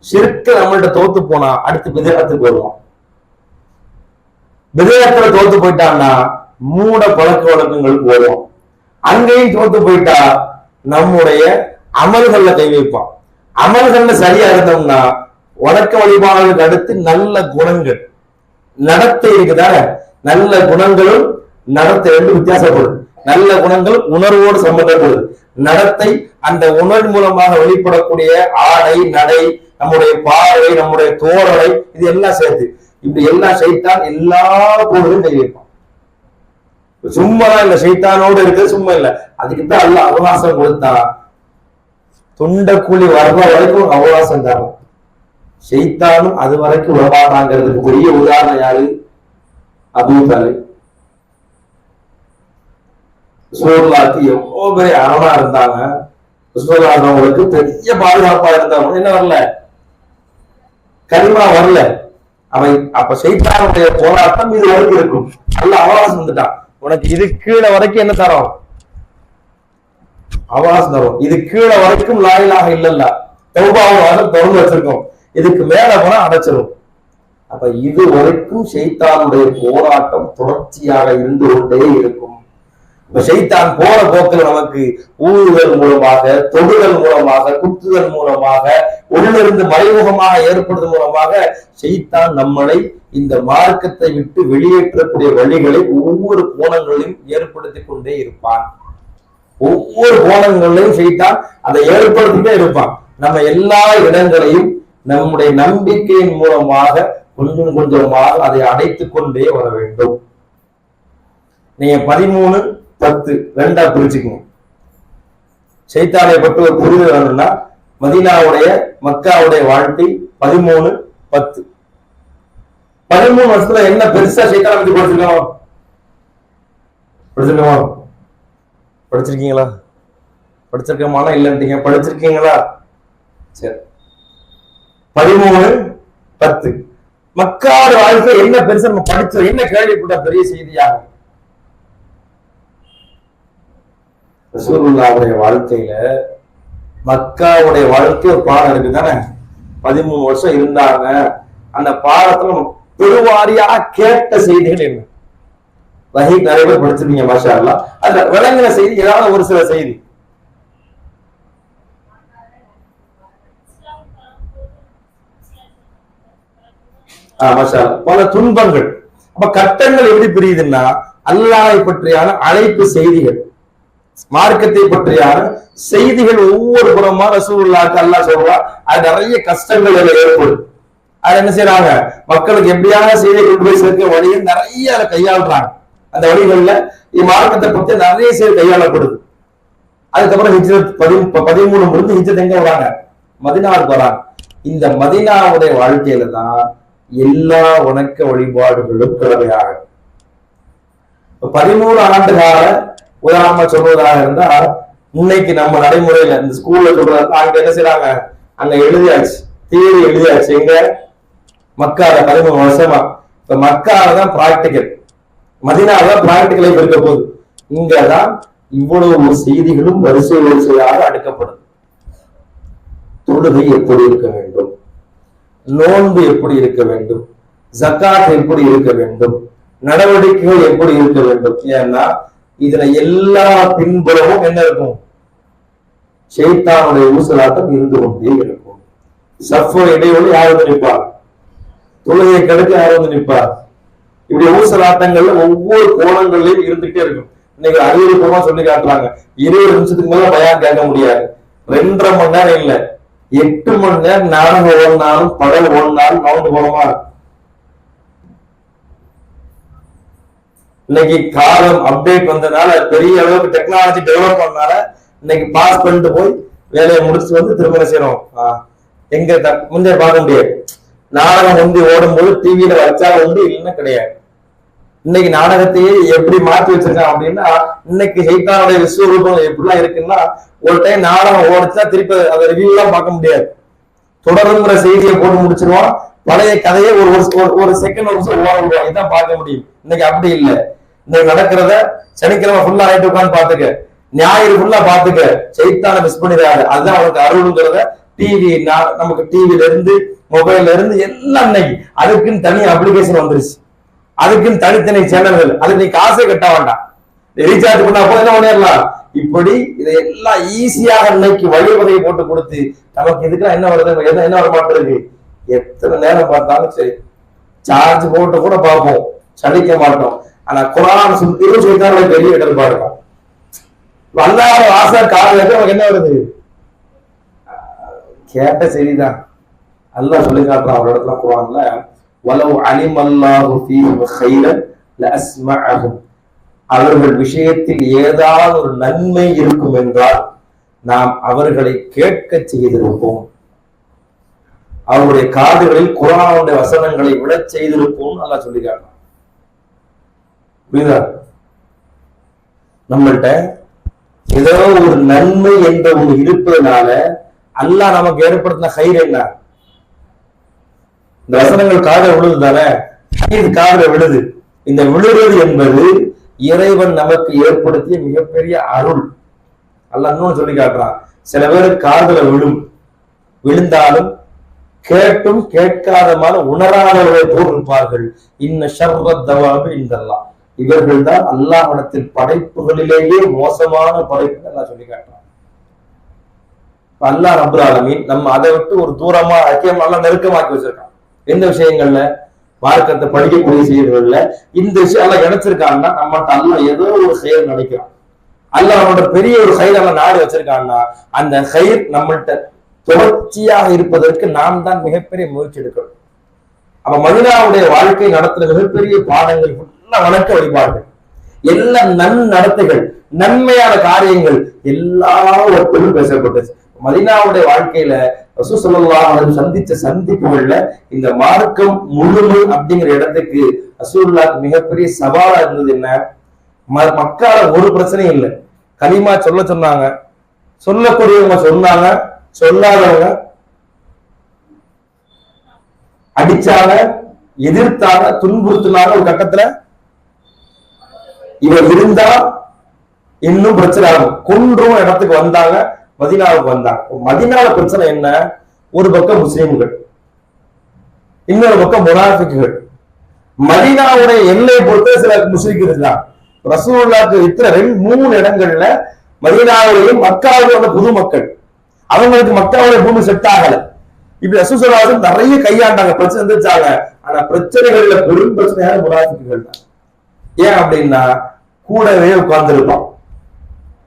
ஷிர்க் நம்மள்ட்ட தோத்து போனா அடுத்து பிதஅத்துக்கு வருவோம். பிதஅத்துல தோத்து போயிட்டான்னா மூட பழக்க வழக்கங்களுக்கு வருவோம். அங்கேயும் தோத்து போயிட்டா நம்முடைய அமல்கள்ல கை வைப்பான். அமல்கள்ல சரியா இருந்தோம்னா வணக்க வழிபாடுகளுக்கு அடுத்து நல்ல குணங்கள் நடத்தை இருக்குதான, நல்ல குணங்களும் நடத்தை ரெண்டு வித்தியாசப்படுது. நல்ல குணங்கள் உணர்வோடு சம்பந்தப்படுது, நடத்தை அந்த உணர்வு மூலமாக வெளிப்படக்கூடிய ஆடை நடை, நம்முடைய பார்வை, நம்முடைய தோரணை, இது எல்லாம் சேர்த்து இப்படி எல்லாம் சைத்தான் எல்லா பொருளும் கை வைப்பான். சும்மாதான் இல்ல, சைத்தானோடு இருக்கிறது சும்மா இல்ல. அதுக்குதான் அல்ல அவகாசம் கொடுத்தா தொண்ட கூலி வர்ற வரைக்கும் அவகாசம் தரும். சைத்தானும் அது வரைக்கும் உறவாடாங்கிறதுக்கு பெரிய உதாரணம் யாரு? அபூ தாலிப். ரசூலுல்லாஹ்க்கு எவ்வளவு பெரிய அரணா இருந்தாங்க. ரசூலுல்லாஹ் அவங்களுக்கு பெரிய பாதுகாப்பா இருந்தாங்க. என்ன வரல, கலிமா வரல. அவன் அப்ப சைத்தானுடைய போராட்டம் இது வரைக்கும் இருக்கும். நல்ல அவகாசம் வந்துட்டான். உனக்கு இது கீழே வரைக்கும் என்ன தரும்? அவகாசம் தரும். இது கீழே வரைக்கும் லா இலாஹ இல்லல்லாஹ் தௌபாவும் திறந்து வச்சிருக்கோம். இதுக்கு மேல போனா அடைச்சிடும். அப்ப இது வரைக்கும் சைத்தானுடைய போராட்டம் தொடர்ச்சியாக இருந்து கொண்டே இருக்கும். இப்ப சைத்தான் போற போக்கில் நமக்கு ஊறுதல் மூலமாக, தொடுதல் மூலமாக, குத்துதல் மூலமாக, உள்ளிருந்து மறைமுகமாக ஏற்படுதல் மூலமாக சைத்தான் நம்மளை இந்த மார்க்கத்தை விட்டு வெளியேற்றக்கூடிய வழிகளை ஒவ்வொரு கோணங்களையும் ஏற்படுத்தி கொண்டே இருப்பான். ஒவ்வொரு கோணங்களையும் சைத்தான் அதை ஏற்படுத்திட்டே இருப்பான். நம்ம எல்லா இடங்களையும் நம்முடைய நம்பிக்கையின் மூலமாக கொஞ்சம் கொஞ்சமாக அதை அடைத்துக் கொண்டே வர வேண்டும். நீங்க 13-10 ரெண்டா பிரிச்சுக்கணும். சைத்தானை பற்றி ஒரு புரிதல் வேணும்னா மதீனாவுடைய மக்காவுடைய வாழ்க்கை 13-10. 13 வருஷத்துல என்ன பெருசா சைத்தானை பத்தி படிச்சிருக்கீங்களா? படிச்சிருக்கமான இல்லைன்றீங்க, படிச்சிருக்கீங்களா? சரி, 13-10 மக்காவோட வாழ்க்கை என்ன பெருசா நம்ம படிச்சோம், என்ன கேள்விப்பட்ட பெரிய செய்தியாகும். ரசூலுல்லாஹ்வுடைய வாழ்க்கையில மக்காவுடைய வாழ்க்கை ஒரு பாடம் இருக்கு தானே. 13 வருஷம் இருந்தாங்க. அந்த பாடத்துல பெருவாரியா கேட்ட செய்திகள் என்ன? வஹீ நிறைய பேர் படிச்சிருக்கீங்க மாஷா அல்லாஹ். அதுல விளங்கின செய்தி ஏதாவது ஒரு சில செய்தி. மாஷா அல்லாஹ். பல துன்பங்கள். அப்ப கட்டங்கள் எப்படி பிரியுதுன்னா அல்லாஹ்வை பற்றியான அழைப்பு செய்திகள், மார்க்கத்தை பற்றியான செய்திகள் ஒவ்வொரு புறமா ரசூலுல்லாஹ்க்கு அல்லாஹ் சொல்றான். அது நிறைய கஷ்டங்கள் ஏற்படும். அது என்ன செய்யறாங்க, மக்களுக்கு எப்படியான செய்தியை கொண்டு போய் சேர்க்க வழியை நிறைய அதை கையாளுறாங்க. அந்த வழிகள்ல மார்க்கத்தை பற்றி நிறைய செய்தி கையாளப்படுது. அதுக்கப்புறம் ஹிஜ்ரத் 13 முடிந்து ஹிஜ்ரத் எங்க வராங்க? மதீனாவுக்கு வராங்க. இந்த மதீனாவுடைய வாழ்க்கையில தான் எல்லா வணக்க வழிபாடுகளும் கிளவையாக 13 ஆண்டு கால உதாரணமா சொல்வதாக இருந்தா, இன்னைக்கு நம்ம நடைமுறையில இந்த ஸ்கூல்ல சொல்றாங்க, அங்க என்ன செய்யறாங்க, அங்க எழுதியாச்சு, தியரி எழுதியாச்சு. எங்க? மக்கால 13 வருஷமா. இப்ப மக்கால தான் பிராக்டிக்கல், மதீனால தான் பிராக்டிக்கல் இருக்க போகுது. இங்கதான் இவ்வளவு செய்திகளும் வரிசை வரிசையாக அடுக்கப்படுது. தொழுகை எப்படி இருக்க வேண்டும், நோன்பு எப்படி இருக்க வேண்டும், ஜக்காத் எப்படி இருக்க வேண்டும், நடவடிக்கைகள் எப்படி இருக்க வேண்டும். ஏன்னா இதுல எல்லா பின்புறமும் என்ன இருக்கும்? ஷைத்தானுடைய ஊசலாட்டம் இருந்து கொண்டே இருக்கும். சஃபு இடைவெளி யார் வந்து நிற்பார்? தொழுகை கடுக்க யார் வந்து நிற்பார்? இப்படி ஊசலாட்டங்கள்ல ஒவ்வொரு கோணங்கள்லயும் இருந்துகிட்டே இருக்கும். இன்னைக்கு அறிவுபூர்வமா சொல்லி காட்டுறாங்க, 20 நிமிஷத்துக்கு மேல பயான் கேட்க முடியாது. 2.5 மணி நேரம் இல்ல, 8 மணி நேரம் நாடகம் ஓடினாலும் படம் ஓடினாலும் நவுண்டு போனமா இருக்கும். இன்னைக்கு காலம் அப்டேட் வந்ததுனால, பெரிய அளவுக்கு டெக்னாலஜி டெவலப் பண்ணனால இன்னைக்கு பாஸ் பண்ணிட்டு போய் வேலையை முடிச்சுட்டு வந்து திரும்ப செய்யறோம். எங்க முந்தைய பார்க்க முடியாது. நாடகம் முந்தி ஓடும் போது டிவியில வச்சா உண்டு, இல்லைன்னா கிடையாது. இன்னைக்கு நாடகத்தையே எப்படி மாற்றி வச்சிருக்கான் அப்படின்னா, இன்னைக்கு சைத்தானுடைய விஸ்வரூபம் எப்படிலாம் இருக்குன்னா, ஒரு டைம் நாடகம் ஓடிச்சா திருப்பி அதை ரிவ்யூ எல்லாம் பார்க்க முடியாது. தொடருங்கிற செய்தியை போட்டு முடிச்சிருவான். பழைய கதையை ஒரு செகண்ட் ஒரு ஓடுவான், இதான் பார்க்க முடியும். இன்னைக்கு அப்படி இல்லை. இன்னைக்கு நடக்கிறத சனிக்கிழமை ஃபுல்லா நைட்டு உட்காந்து பாத்துக்க, ஞாயிறு ஃபுல்லா பாத்துக்க, சைத்தான மிஸ் பண்ணிடாது. அதுதான் அவனுக்கு அருள்ங்கிறத டிவி, நமக்கு டிவில இருந்து மொபைல்ல இருந்து எல்லாம் இன்னைக்கு அதுக்குன்னு தனி அப்ளிகேஷன் வந்துருச்சு, அதுக்குன்னு தனித்தனி சேனல்கள். அதுக்கு நீ காசே கட்ட வேண்டாம், ரீசார்ஜ் பண்ணா போது என்ன பண்ணிடலாம். இப்படி இதையெல்லாம் ஈஸியாக இன்னைக்கு வழிவகையை போட்டு கொடுத்து நமக்கு இதுக்கெல்லாம் என்ன வருது, என்ன வர மாட்டிருக்கு. எத்தனை நேரம் பார்த்தாலும் சரி, சார்ஜ் போட்டு கூட பார்ப்போம், சலிக்க மாட்டோம். ஆனா குரான் சொல்லிதான் பெரிய இடர்பா இருக்கும். வல்லாத ஆசை காதல் நமக்கு என்ன வருது, கேட்ட சரிதான். அல்லாஹ் சொல்லி காட்டுறான் ஒரு இடத்துல குரான்ல, வலவ் அலிமல்லாஹு ஃபீஹிம் கைரன் லஅஸ்மஅஹும், அவர்கள் விஷயத்தில் ஏதாவது ஒரு நன்மை இருக்கும் என்றால் நாம் அவர்களை கேட்க செய்திருப்போம், அவருடைய காதுகளில் குர்ஆனுடைய வசனங்களை விட செய்திருப்போம் அல்லாஹ் சொல்லி காட்டுறான். புரியுதா? நம்மள்ட்ட ஏதோ ஒரு நன்மை என்ற ஒன்று இருப்பதனால அல்லாஹ் நமக்கு ஏற்படுத்தின கயிறு என்ன, இந்த வசனங்கள் காதல விழுது தானே, இது காதல விழுது. இந்த விழுறது என்பது இறைவன் நமக்கு ஏற்படுத்திய மிகப்பெரிய அருள். அல்லாஹ் இன்னொன்னு சொல்லி காட்டுறான், சில பேருக்கு காதல விழுந்தாலும் கேட்டும் கேட்காதமான உணராதவர்களை போல் இருப்பார்கள். இன்ன ஷர்ரத் தவாபி இந்தல்லாஹ், இவர்கள் தான் அல்லாஹ்விடத்தில் படைப்புகளிலேயே மோசமான படைப்பு அல்லாஹ் சொல்லி காட்டுறான். அல்லாஹ் ரப்பல் ஆலமீன் நம்ம அதை விட்டு ஒரு தூரமா நல்லா நெருக்கமாக்கி வச்சிருக்கான். எந்த விஷயங்கள்ல, மார்க்கத்தை படிக்கக்கூடிய விஷயங்கள்ல இந்த விஷயம் எல்லாம் கிடைச்சிருக்காங்கன்னா நம்மகிட்ட அல்லாஹ் ஏதோ ஒரு செயல் நினைக்கிறான். அல்லாஹ் அவனோட பெரிய ஒரு செயல் எல்லாம் நாடு வச்சிருக்கான்னா அந்த செயல் நம்மள்கிட்ட தொடர்ச்சியாக இருப்பதற்கு நாம் தான் மிகப்பெரிய முயற்சி எடுக்கணும். அப்ப மதீனாவுடைய வாழ்க்கை நடத்துற மிகப்பெரிய பாடங்கள் வணக்க வழிபாடுகள், எல்லா நடத்தைகள், நன்மையான காரியங்கள் எல்லாவற்றிலும் பேசப்பட்டுச்சு. மதீனாவுடைய வாழ்க்கையில ரசூல் ஸல்லல்லாஹு அலைஹி வஸல்லம் சந்திச்ச சந்திப்புகள்ல இந்த மார்க்கம் முழுமை அப்படிங்கிற இடத்துக்கு ரசூலுல்லாஹ்க்கு மிகப்பெரிய சவாலா இருந்தது என்ன, மக்கால ஒரு பிரச்சனையும் இல்லை, கலிமா சொல்ல சொன்னாங்க, சொல்லக்கூடியவங்க சொன்னாங்க, சொல்லாதவங்க அடிச்சாங்க, எதிர்த்தாங்க, துன்புறுத்தினாங்க. ஒரு கட்டத்துல இவர் இருந்தா இன்னும் பிரச்சனை ஆகும், கொன்றும் இடத்துக்கு வந்தாங்க, மதீனாவுக்கு வந்தாங்க. மதீனால பிரச்சனை என்ன, ஒரு பக்கம் முஸ்லிம்கள், இன்னொரு பக்கம் முனாஃபிக்குகள். மதீனாவுடைய எல்லையை பொறுத்த சில முஸ்லிம்கள் இருந்தாங்க. ரசூலுல்லாஹ்க்கு இத்தனை 3 இடங்கள்ல மதீனாவிலையும் மக்காவிலும் புது மக்கள், அவங்களுக்கு மக்காவுடைய பூமி செட் ஆகல. இப்படி ரசூல் ஸல்லல்லாஹு அலைஹி வஸல்லம் நிறைய கையாண்டாங்க, பிரச்சனை வந்துச்சாங்க. ஆனா பிரச்சனைகள்ல பெரும் பிரச்சனையான முனாஃபிக்குகள் தான். ஏன் அப்படின்னா கூடவே உட்கார்ந்து இருப்பான்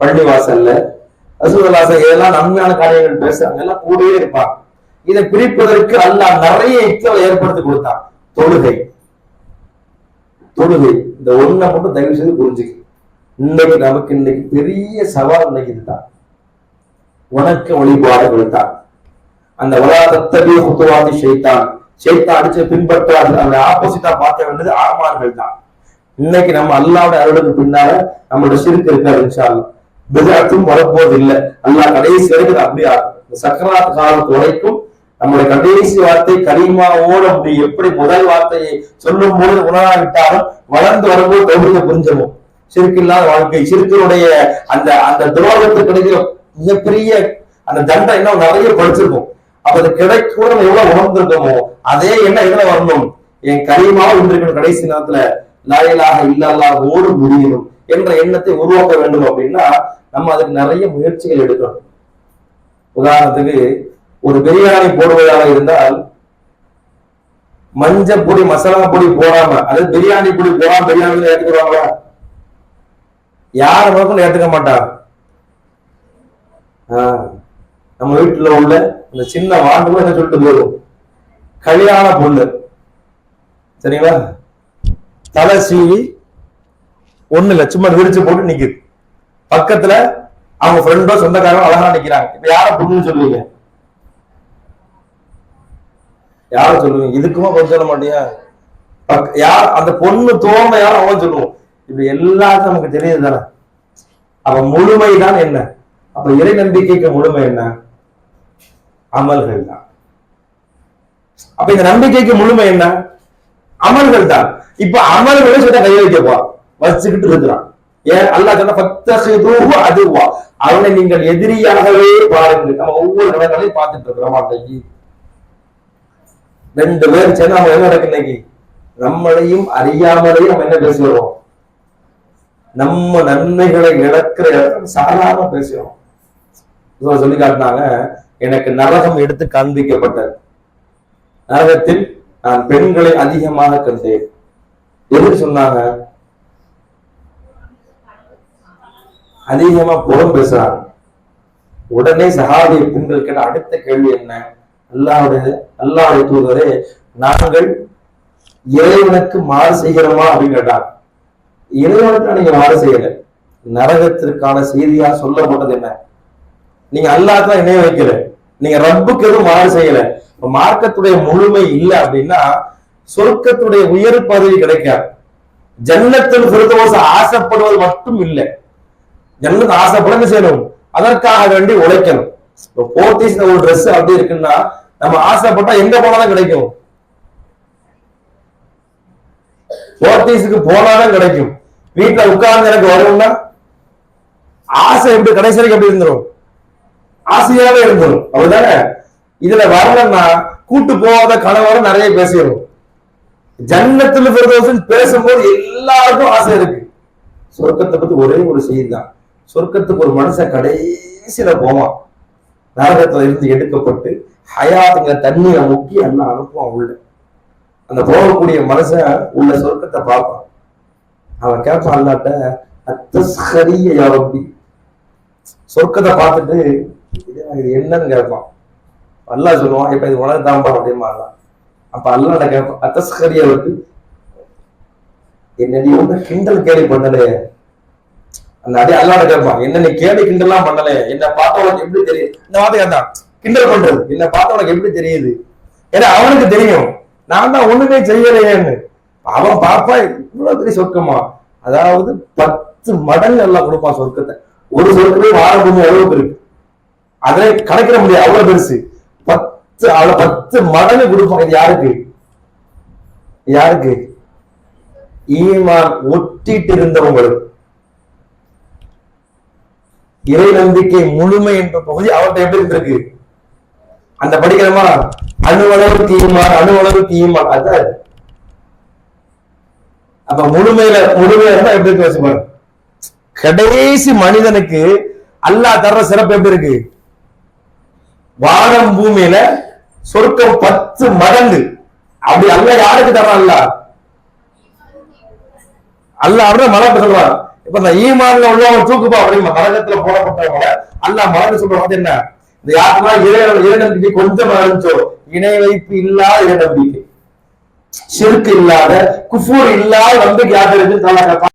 பள்ளிவாசல்ல, ரசூல் ஸல்லல்லாஹு அலைஹி வஸல்லம் இதெல்லாம் நன்மையான காரியங்கள் பேசுறாங்க, எல்லாம் கூடவே இருப்பாங்க. இதை பிரிப்பதற்கு அல்லாஹ் நிறைய யுக்திகளை ஏற்படுத்தி கொடுத்தான். தொழுகை இந்த ஒண்ணை மட்டும் தயவு செய்து புரிஞ்சுக்க. இன்னைக்கு நமக்கு இன்னைக்கு பெரிய சவால் இன்னைக்கு இதுதான், வணக்க வழிபாடு கொடுத்தான். அந்த வலாதத்தபிய குத்துவாதி ஷைத்தான், ஷைத்தான் அடிச்சு பின்பற்றாது, அந்த ஆப்போசிட்டா பார்க்க வேண்டியது ஆமான்கள் தான். இன்னைக்கு நம்ம அல்லாஹ்வுடைய அருளுக்கு பின்னால நம்மளோட ஷிர்க் இருக்காது, இன்ஷா அல்லாஹ் பித்அத்தும் வரப்போது இல்லை. அல்லாஹ் கடைசி வரைக்கும் அப்படியே சக்கராத் காலத்து வரைக்கும் நம்முடைய கடைசி வார்த்தை கலிமாவோட எப்படி முதல் வார்த்தையை சொல்லும் போது உணராவிட்டாலும் வளர்ந்து வரும்போது தௌஹீதை புரிஞ்சவும், ஷிர்க் இல்லாத வாழ்க்கை, ஷிர்க்கினுடைய அந்த அந்த துரோகத்துக்கு கிடைக்கிற மிகப்பெரிய அந்த தண்டனை இன்னும் நிறைய படிச்சிருக்கும். அப்ப அது கிடைக்கூட எவ்வளவு உணர்ந்திருக்கோமோ அதே என்ன இதுல வரணும், என் கலிமாவும் இன்றைக்கு கடைசி நேரத்துல லா இலாஹ இல்லல்லாஹோடு முடியணும் என்ற எண்ணத்தை உருவாக்க வேண்டும். அப்படின்னா நம்ம அதுக்கு நிறைய முயற்சிகள் எடுக்கணும். உதாரணத்துக்கு ஒரு பிரியாணி போடுவதாக இருந்தால் மஞ்சள் பொடி மசாலா பொடி போடாம, அதாவது பிரியாணி பொடி போடாம பிரியாணி ஏற்றுக்குவாங்களா? யார் மக்களும் ஏற்றுக்க மாட்டாங்க. நம்ம வீட்டுல உள்ள இந்த சின்ன வாண்டு என்ன சொல்லிட்டு போதும், கல்யாண பொண்ணு சரிங்களா, தலை சீவி ஒண்ணு இல்ல சும்மா விரிச்சு போட்டு நிக்குது, பக்கத்துல அவங்க ஃப்ரெண்டோ சொந்தக்காரங்க அழகா நிக்கிறாங்க. இப்ப யார பொண்ணுன்னு சொல்லுவீங்க? யார சொல்லுவீங்க? இதுக்குமா கொஞ்சம் சொல்ல மாட்டியா? யார் அந்த பொண்ணு தோமை யாரும் அவன் சொல்லுவோம். இப்ப எல்லாருக்கும் நமக்கு தெரியுது தானே. அப்ப முழுமைதான் என்ன? அப்ப இறை நம்பிக்கைக்கு முழுமை என்ன? அமல்கள் தான். அப்ப இந்த நம்பிக்கைக்கு முழுமை என்ன? அமல்கள் தான். இப்ப அமல்களை சொல்ல கையை வைக்கப்பா வச்சுக்கிட்டு இருக்கிறான். ஏன் அல்லாஹ் சொன்ன அதுவா, அவனை நீங்கள் எதிரியாகவே பாருங்கள். நம்ம ஒவ்வொரு இடங்களையும் பார்த்துட்டு இருக்கிறோம். அன்னைக்கு 2 பேர் சேர்ந்து நம்ம என்ன நடக்கு இன்னைக்கு நம்மளையும் அறியாமலேயும் நம்ம என்ன பேசுகிறோம், நம்ம நன்மைகளை இழக்கிற இடத்துல சாதாரண பேசுகிறோம். சொல்லி காட்டினாங்க, எனக்கு நரகம் எடுத்து காண்பிக்கப்பட்டது, நரகத்தில் நான் பெண்களை அதிகமாக கண்டேன். எதுக்கு சொன்னாங்க? அதிகமா புறம் பேசுறாங்க. உடனே சஹாபிய பெண்கள் கேட்ட அடுத்த கேள்வி என்ன? அல்லாஹ்வுடைய தூதரே, நாங்கள் இறைவனுக்கு மாறு செய்கிறோமா அப்படின்னு கேட்டாங்க. இறைவனுக்கு நீங்க மாறு செய்யல, நரகத்திற்கான செய்தியா சொல்லப்பட்டது என்ன? நீங்க அல்லாஹ் தான் இணைய வைக்கல, நீங்க ரப்புக்கு எதுவும் மாறு செய்யல. மார்க்கத்துடைய முழுமை இல்லை அப்படின்னா சொர்க்கத்துடைய உயர் பதவி கிடைக்காது. ஜன்னத்தில் ஃபிர்தௌஸ் ஆசைப்படுவது மட்டும் இல்லை, ஜன்னத் ஆசைப்பட செய்யணும், அதற்காக வேண்டி உழைக்கணும். இப்போ போத்தீஸ்ல ஒரு ட்ரெஸ் அப்படி இருக்குன்னா நம்ம ஆசைப்பட்டா எங்க போனாலும் கிடைக்கும், போத்தீஸுக்கு போனாலும் கிடைக்கும். வீட்டுல உட்கார்ந்து எனக்கு வரும்னா ஆசை எப்படி கடைசி வரைக்கும் எப்படி இருந்துரும், ஆசையாவே இருந்துரும். அப்படிதானே? இதுல வரலன்னா கூட்டு போகாத கணவரும் நிறைய பேசிடும். ஜன்னத்துல ஃபிர்தௌஸ் பேசும்போது எல்லாருக்கும் ஆசை இருக்கு. சொர்க்கத்தை பத்தி ஒரே ஒரு செய்தி தான், சொர்க்கத்துக்கு ஒரு மனுஷன் கடைசியில போவான், நரகத்துல இருந்து எடுக்கப்பட்டு ஹயாத்துங்க தண்ணியை முக்கி எல்லாம் அனுப்புவான் உள்ள. அந்த போகக்கூடிய மனுஷன் உள்ள சொர்க்கத்தை பார்ப்பான். அவன் கேட்பான் அல்லாட்ட, அத்தஸ்கரிய யாரப்பி, சொர்க்கத்தை பார்த்துட்டு இது என்னன்னு கேட்பான். அல்லாஹ் சொல்லுவான், இப்ப இது உனக்கு தான்பா அப்படிமா. அப்ப அல்லாஹ்ட்ட கேட்பான், அத்தஸ்கரிய வந்து என்ன நீ ஒண்ணு கிண்டல் கேலி பண்ணலே, அந்த அடி அல்லாஹ்ட்ட கேட்பான், என்ன நீ கேலி கிண்டல்லாம் பண்ணலே, என்ன பார்த்த உனக்கு எப்படி தெரியுது? இந்த வார்த்தை கேட்டான், கிண்டல் பண்றது, என்ன பார்த்த உனக்கு எப்படி தெரியுது? ஏன்னா அவனுக்கு தெரியும் நான் தான் ஒண்ணுமே செய்யலையேன்னு. அவன் பாப்பா இவ்வளவு பெரிய சொர்க்கமா, அதாவது 10 மடங்கு எல்லாம் கொடுப்பான் சொர்க்கத்தை. ஒரு சொர்க்கமே வாழ முடியும் அளவுக்கு இருக்கு, அதை கணக்கிட முடியாது, அவ்வளவு பெருசு. 10 மடங்கு கொடுப்பான். இது யாருக்கு? யாருக்கு? ஈமான் ஒட்டிட்டு இருந்தவங்களுக்கு. இறை நம்பிக்கை முழுமை என்ற பகுதி அவர்கிட்ட எப்படி இருந்திருக்கு, அந்த படிக்கிறமா அணுவளவுக்கு ஈமான், அணுவளவுக்கு ஈமான். அதான் அப்ப முழுமையில இருந்தா எப்படி இருக்கு வச்சுப்பாரு. கடைசி மனிதனுக்கு அல்லாஹ் தர்ற சிறப்பு எப்படி இருக்கு? வானம் பூமியில சொர்க்கம் 10 மடங்கு. அப்படி அல்லாஹ் யாருக்கு தர்றான்? அல்லாஹ் அப்படியே மலர்ந்து சொல்றான். இப்ப இந்த ஈமான்ல உள்ளவங்க தூக்குப்பா அப்படிமா, நரகத்துல போடப்பட்டவங்க அல்லாஹ் மலர்ந்து சொல்றது என்ன? இந்த யாருக்கெல்லாம் இறை நம்பிக்கை கொஞ்சம் இருந்துச்சோ, இணை வைப்பு இல்லாத இறை நம்பிக்கை, ஷிர்க் இல்லாத, குஃபூர் இல்லாத நம்பிக்கை யாரு இருக்குன்னு